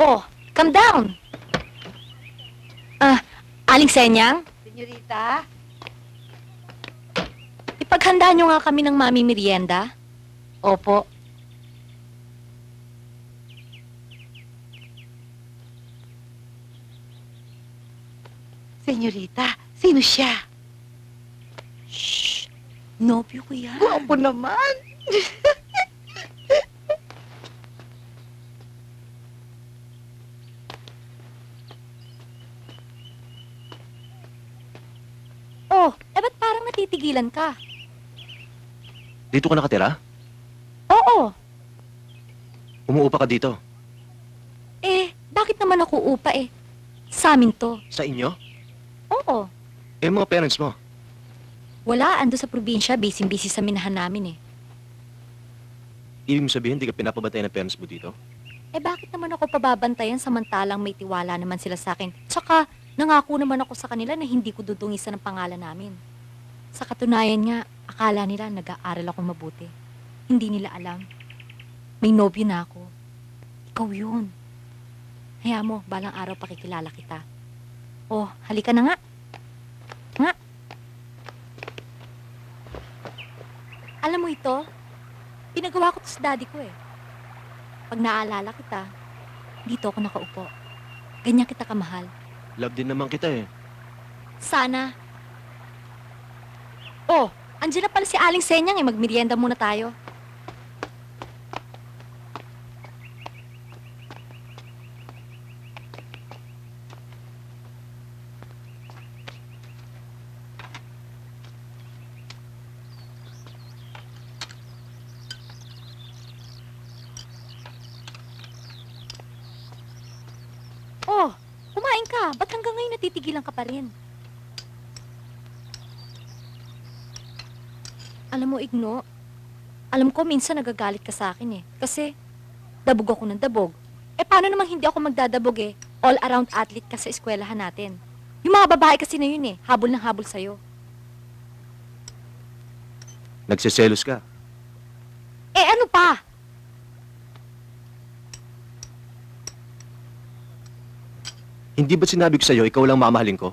Oh, calm down. Aling Senyang, Senyorita? ipaghanda nyo nga kami ng mami merienda. Opo. Senyorita, sino siya? Shh! Nobyo ko yan. Gwapo naman. Oh, ba't parang natitigilan ka? Dito ka nakatira? Oo. Umuupa ka dito? Bakit naman ako upa eh? Sa amin to. Sa inyo? Oo. Mga parents mo? Wala, ando sa probinsya, busy-busy sa minahan namin eh. Ibig mo sabihin, di ka pinapabantay ng parents mo dito? Bakit naman ako pababantayan samantalang may tiwala naman sila sa akin? Tsaka, nangako naman ako sa kanila na hindi ko dudungisan ang pangalan namin. Sa katunayan nga, akala nila nag-aaral ako mabuti. Hindi nila alam. May nobyo na ako. Ikaw yun. Hayaan mo, balang araw pakikilala kita. Oh, halika na nga. Nga. Alam mo ito, pinagawa ko to sa daddy ko eh. Pag naalala kita, dito ako nakaupo. Ganyan kita kamahal. Love din naman kita eh. Sana. Oh, andyan na pala si Aling Senyang eh. Magmerienda muna tayo. Oh, kumain ka. Ba't hanggang ngayon natitigilan ka pa rin? Alam mo, Igno, alam ko minsan nagagalit ka sa akin eh. Kasi, dabog ako ng dabog. Paano namang hindi ako magdadabog eh? All-around athlete ka sa eskwelahan natin. Yung mga babae kasi na yun eh, habol ng habol sa'yo. Nagseselos ka. Ano pa? Hindi ba sinabi ko sa'yo, ikaw lang mamahalin ko?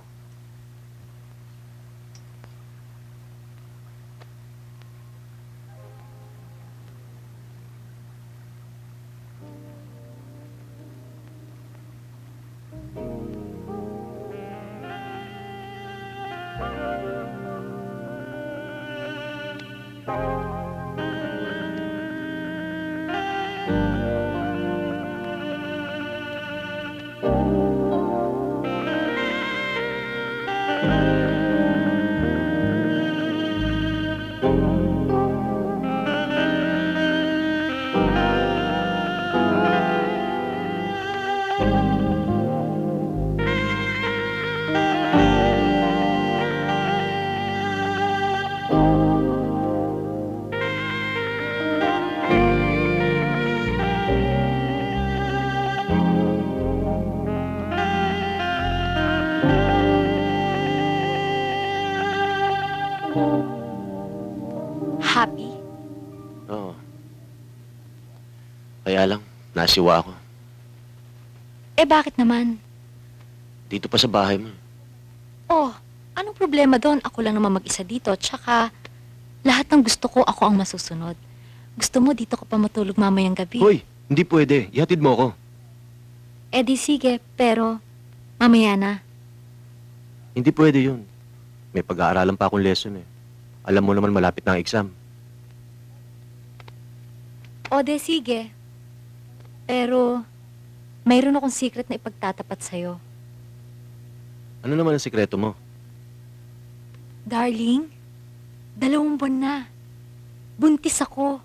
Happy? Oo. Kaya lang, nasiwa ako. Bakit naman? Dito pa sa bahay mo. Oh, anong problema doon? Ako lang naman mag-isa dito. Tsaka, lahat ng gusto ko, ako ang masusunod. Gusto mo, dito ka pa matulog mamayang gabi? Hoy, hindi pwede. Ihatid mo ako. Di sige, pero mamaya na. Hindi pwede yun. May pag-aaralan pa akong lesson eh. Alam mo naman malapit na ang exam. Di sige. Pero, mayroon akong secret na ipagtatapat sa'yo. Ano naman ang sikreto mo? Darling, 2 buwan na. Buntis ako.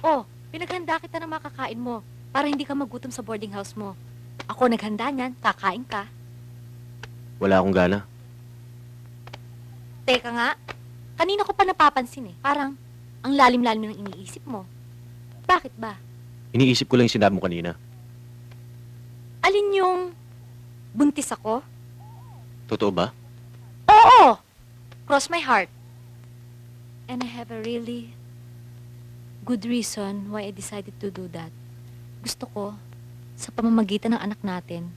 Oh, pinaghanda kita ng makakain mo para hindi ka magutom sa boarding house mo. Ako naghanda niyan, kakain ka. Wala akong gana. Teka nga, kanina ko pa napapansin eh. Parang ang lalim-lalim ng iniisip mo. Bakit ba? Iniisip ko lang yung sinabi mo kanina. Alin yung buntis ako? Totoo ba? Oo! Cross my heart. And I have a really good reason why I decided to do that. Gusto ko, sa pamamagitan ng anak natin,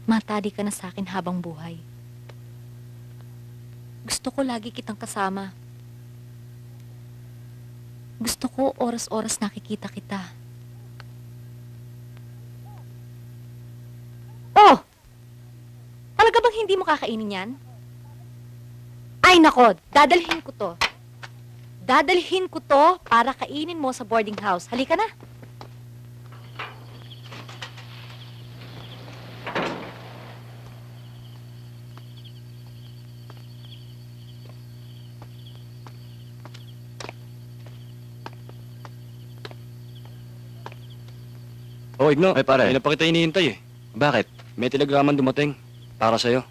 matali ka na sa akin habang buhay. Gusto ko lagi kitang kasama. Gusto ko oras-oras nakikita kita. Oh! Talaga bang hindi mo kakainin yan? Ay nako, dadalhin ko to. Dadalhin ko to para kainin mo sa boarding house. Halika na. Oh, Igno. Ay, pare. Hindi na pa kita hinihintay eh. Bakit? May telegraman dumating. Para sa'yo.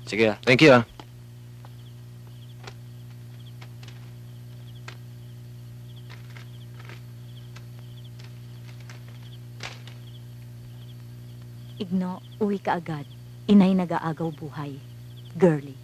Sige ah. Thank you, ah. Igno, uwi ka agad. Inay nag-aagaw buhay. Girly.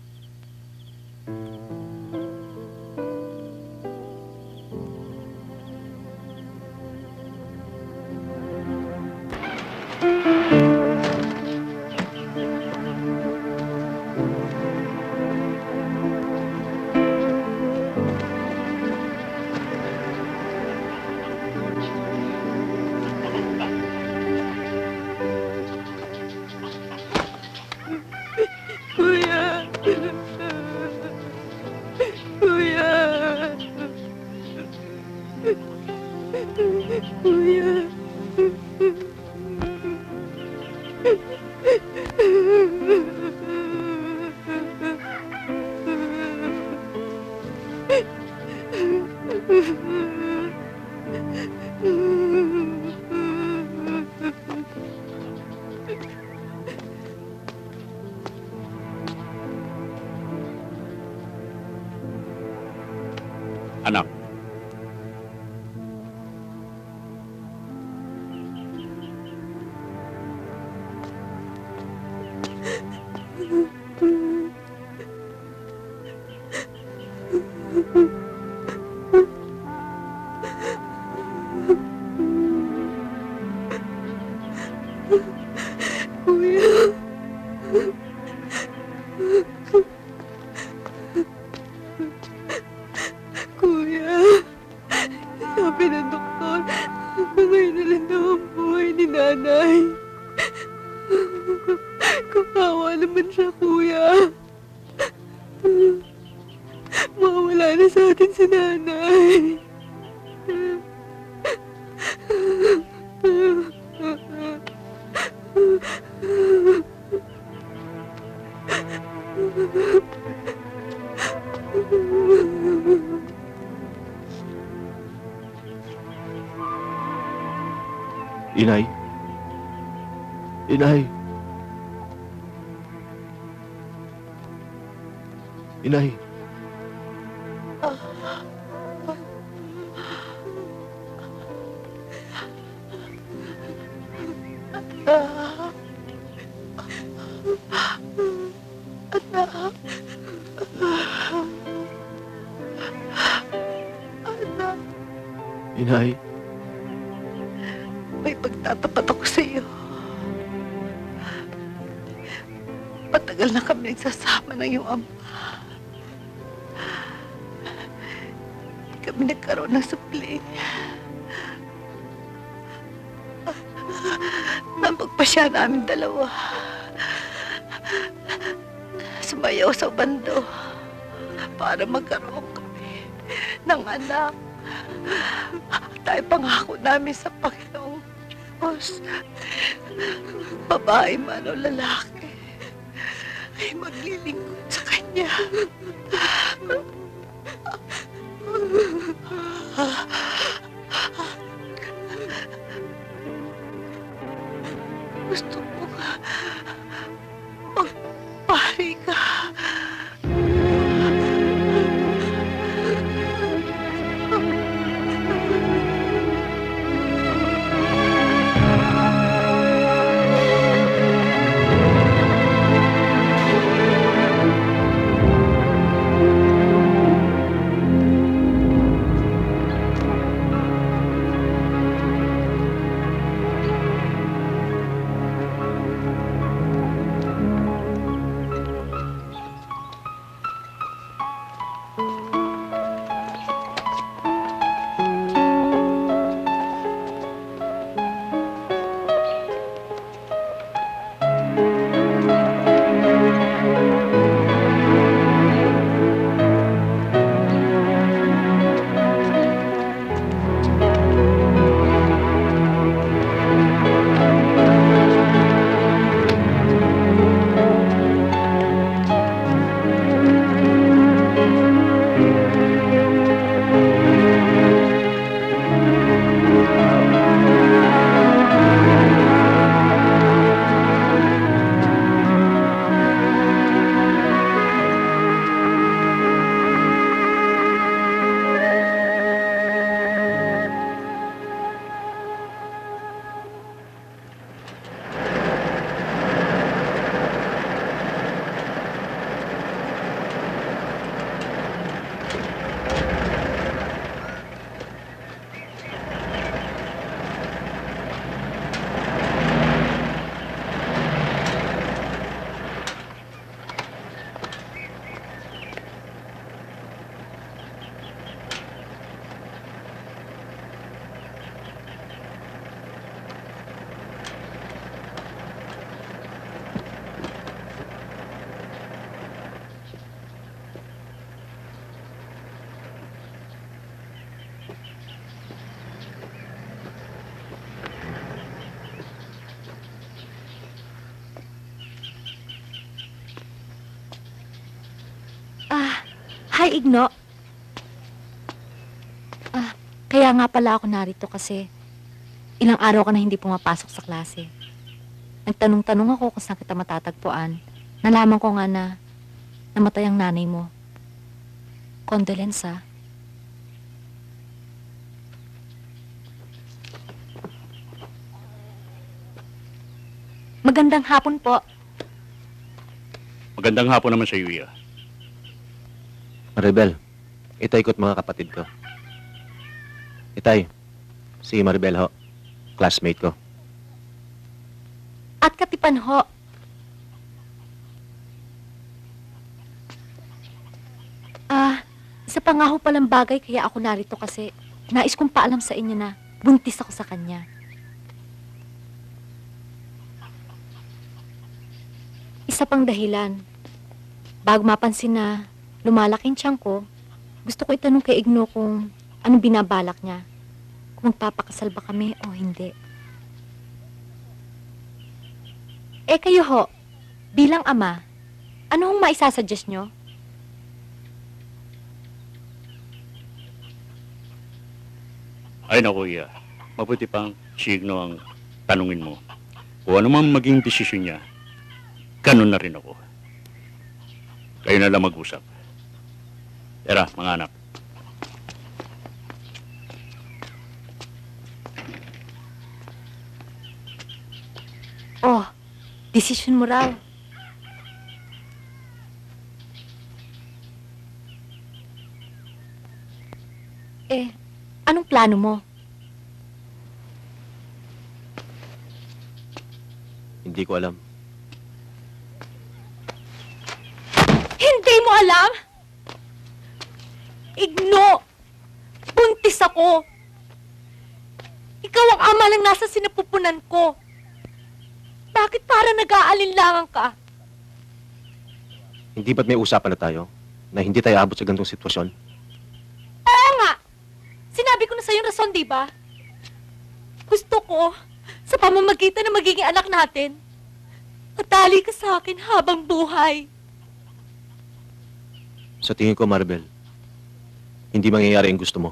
Kuya! Kuya! Kuya! Anak. Kuya! Kuya! Sabi ng doktor, ngayon na lang daw ang buhay ni nanay. Kawawa naman siya, kuya. Mawala na sa atin si nanay. Inay? Inay? Inay? Anak! Anak! Inay? May pagtatapat ako sa iyo. Matagal na kami nagsasama ng iyong ama. Hindi kami nagkaroon ng supling. Napagpasya namin dalawa. Sumayaw sa bando para magkaroon kami ng anak. Tayo pangako namin sa Panginoong Diyos, babae man o lalaki, ay maglilingkod sa Kanya. Gusto ko nga magpari ka. Hi, Igno. Kaya nga pala ako narito kasi ilang araw ka na hindi pumapasok sa klase. Nagtanong-tanong ako kung saan kita matatagpuan. Nalaman ko nga na namatay ang nanay mo. Condolence, ah. Magandang hapon po. Magandang hapon naman sa iyo, Iya. Maribel, itay ko't mga kapatid ko. Itay, si Maribel ho, classmate ko. At Katipan ho. Isa pa nga ho palang bagay kaya ako narito kasi nais kong paalam sa inyo na buntis ako sa kanya. Isa pang dahilan, bago mapansin na lumalaking tiyan ko, gusto ko itanong kay Igno kung anong binabalak niya. Kung magpapakasal ba kami o hindi. Eh kayo ho, bilang ama, ano hong maisasuggest nyo? Ay naku, Iya. Mabuti pang signo ang tanungin mo. Kung ano man maging desisyon niya, ganun na rin ako. Kayo na lang mag-usap. Tara, mga anak. Oh, desisyon mo raw. Anong plano mo? Hindi ko alam. Hindi mo alam? Igno! Buntis ako! Ikaw ang ama lang nasa sinapupunan ko. Bakit para nag-aalinlangan ka? Hindi ba't may usapan na tayo na hindi tayo abot sa ganitong sitwasyon? Oo nga! Sinabi ko na sa'yo yung rason, di ba? Gusto ko, sa pamamagitan na magiging anak natin, matali ka sa akin habang buhay. Sa tingin ko, Maribel, hindi mangyayari ang gusto mo.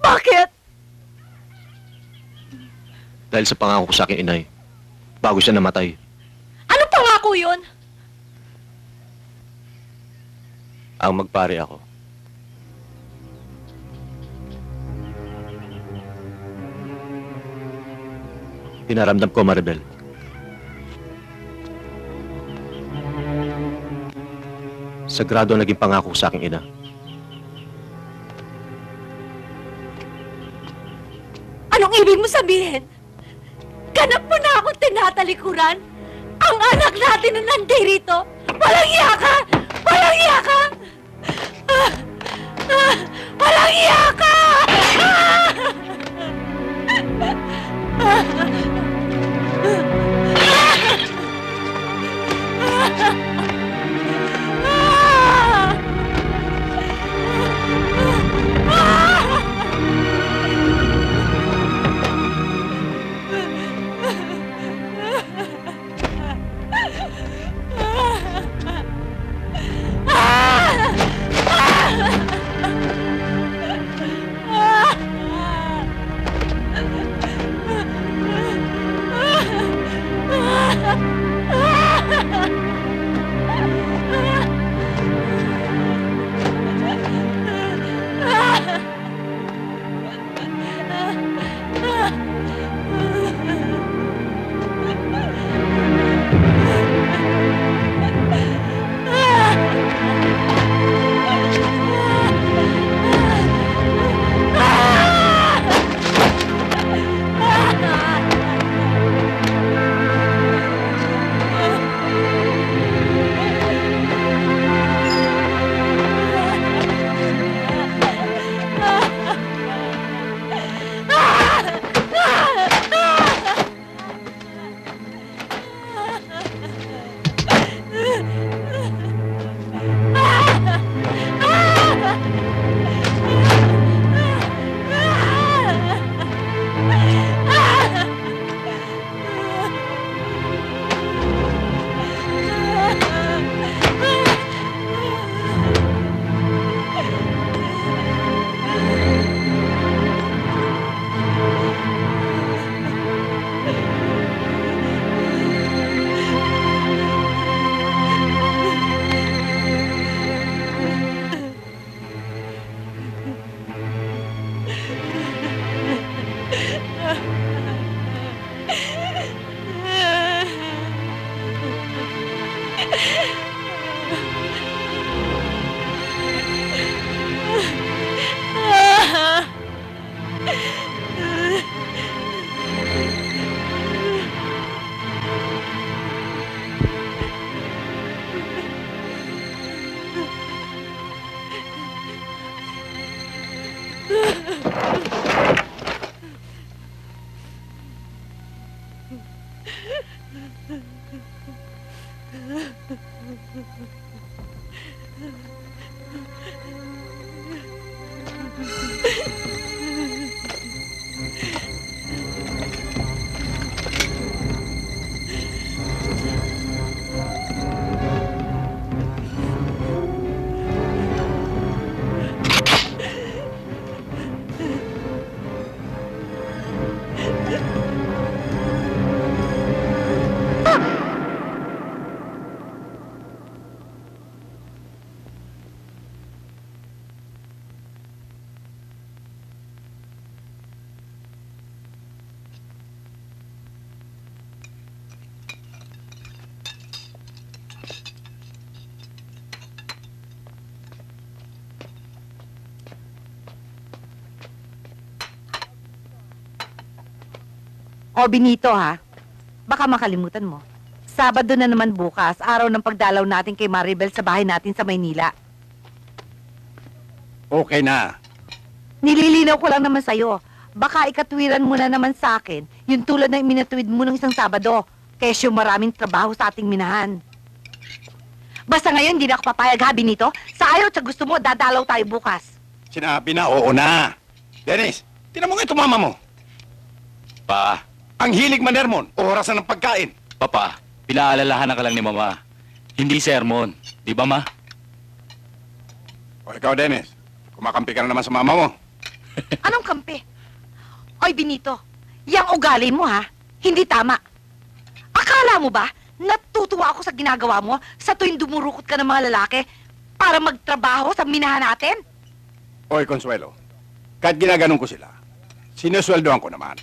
Bakit? Dahil sa pangako ko sa aking inay, bago siya namatay, Ano pangako yun? ang magpare ako. Pinaramdam ko, Maribel. Sagrado ang naging pangako ko sa aking ina. Anong ibig mo sabihin? Ganap mo na akong tinatalikuran? Ang anak natin na nandirito? Walang iya ka! Walang iya ka! Walang iya ka! O, Benito, ha? Baka makalimutan mo. Sabado na naman bukas, araw ng pagdalaw natin kay Maribel sa bahay natin sa Maynila. Okay na. Nililinaw ko lang naman sa'yo. Baka ikatwiran mo na naman sa akin, yung tulad na iminatwid mo ng isang Sabado, kesyo maraming trabaho sa ating minahan. Basta ngayon, hindi na ako papayag, ha, Benito? Sa ayaw at sa gusto mo, dadalaw tayo bukas. Sinabi na, oo na. Dennis, tinan mo nga itong mama mo. Pa, Ang hilig manermon, oras na ng pagkain. Papa, pinaalalahanan ka lang ni Mama. Hindi sermon. Di ba, Ma? O ikaw, Dennis, kumakampi ka na naman sa mama mo. Anong kampi? Oy, Benito, yang ugali mo ha, hindi tama. Akala mo ba, natutuwa ako sa ginagawa mo sa tuwing dumurukot ka ng mga lalaki para magtrabaho sa minahan natin? Oy, Consuelo, kahit ginaganon ko sila, sinusweldohan ko naman.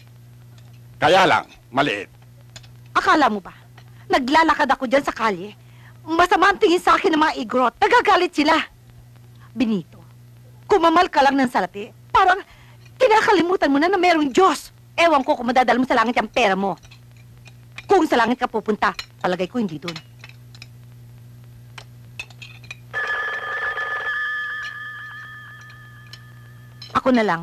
Kaya lang, maliit. Akala mo ba, naglalakad ako dyan sa kalye, masama ang tingin sa akin ng mga igrot, nagagalit sila. Benito, kumamal ka lang ng salapi, parang kinakalimutan mo na mayroong Diyos. Ewan ko kung madadala mo sa langit ang pera mo. Kung sa langit ka pupunta, palagay ko hindi doon. Ako na lang.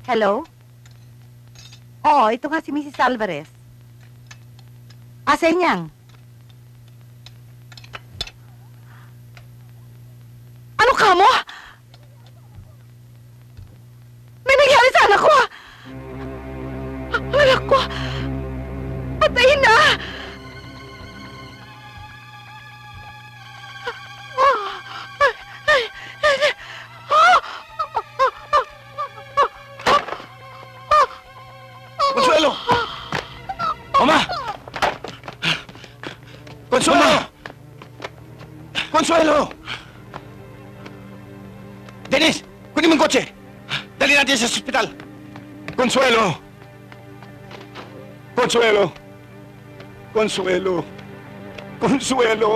Hello? Oo, ito nga si Mrs. Alvarez. Asenyang. Ano ka mo? May nangyari sa anak ko! Anak ko! Patayin na! Consuelo! Mama! Consuelo! Consuelo! Dennis! Kunin mo ang kotse! Dali natin sa ospital! Consuelo! Consuelo! Consuelo! Consuelo!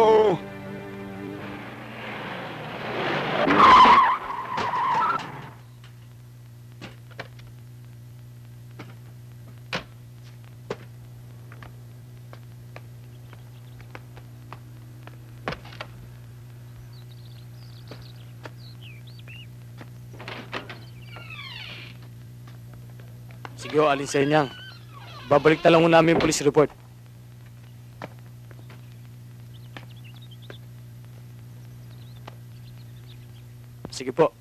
Sige ho, Alin Senyang. Babalik na lang ho namin yung police report. Sige po.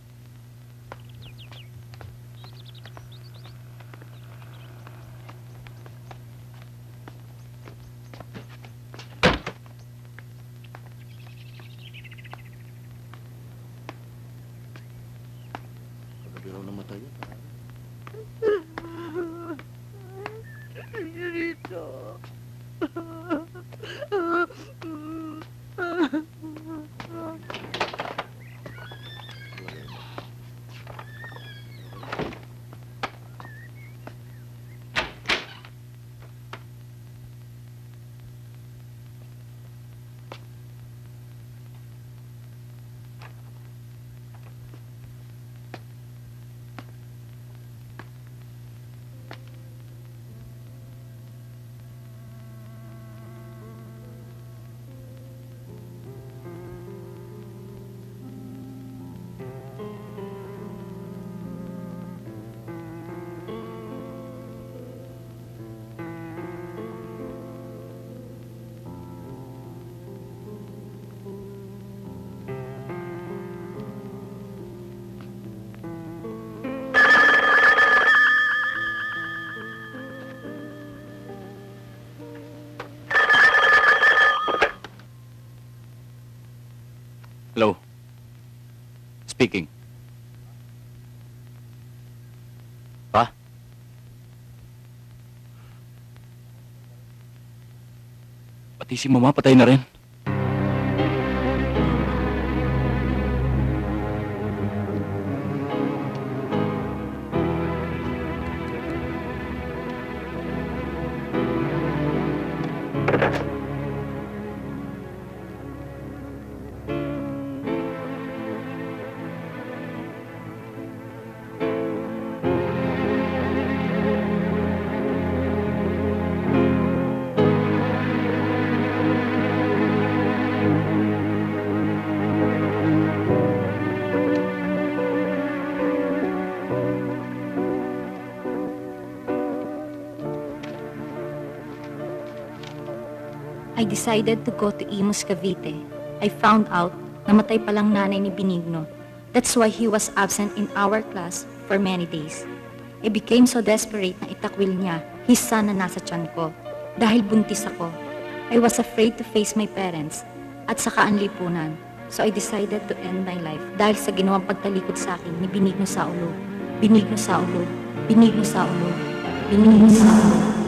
Hello. Speaking. Pa? Pati si Mama patay na rin. I decided to go to Imus, Cavite. I found out namatay palang nanay ni Benigno. That's why he was absent in our class for many days. I became so desperate na itakwil niya his son na nasa tiyan ko. Dahil buntis ako, I was afraid to face my parents. at saka ang lipunan. So I decided to end my life dahil sa ginawang pagtalikod sa akin ni Benigno Saulo. Benigno Saulo. Benigno Saulo. Benigno Saulo.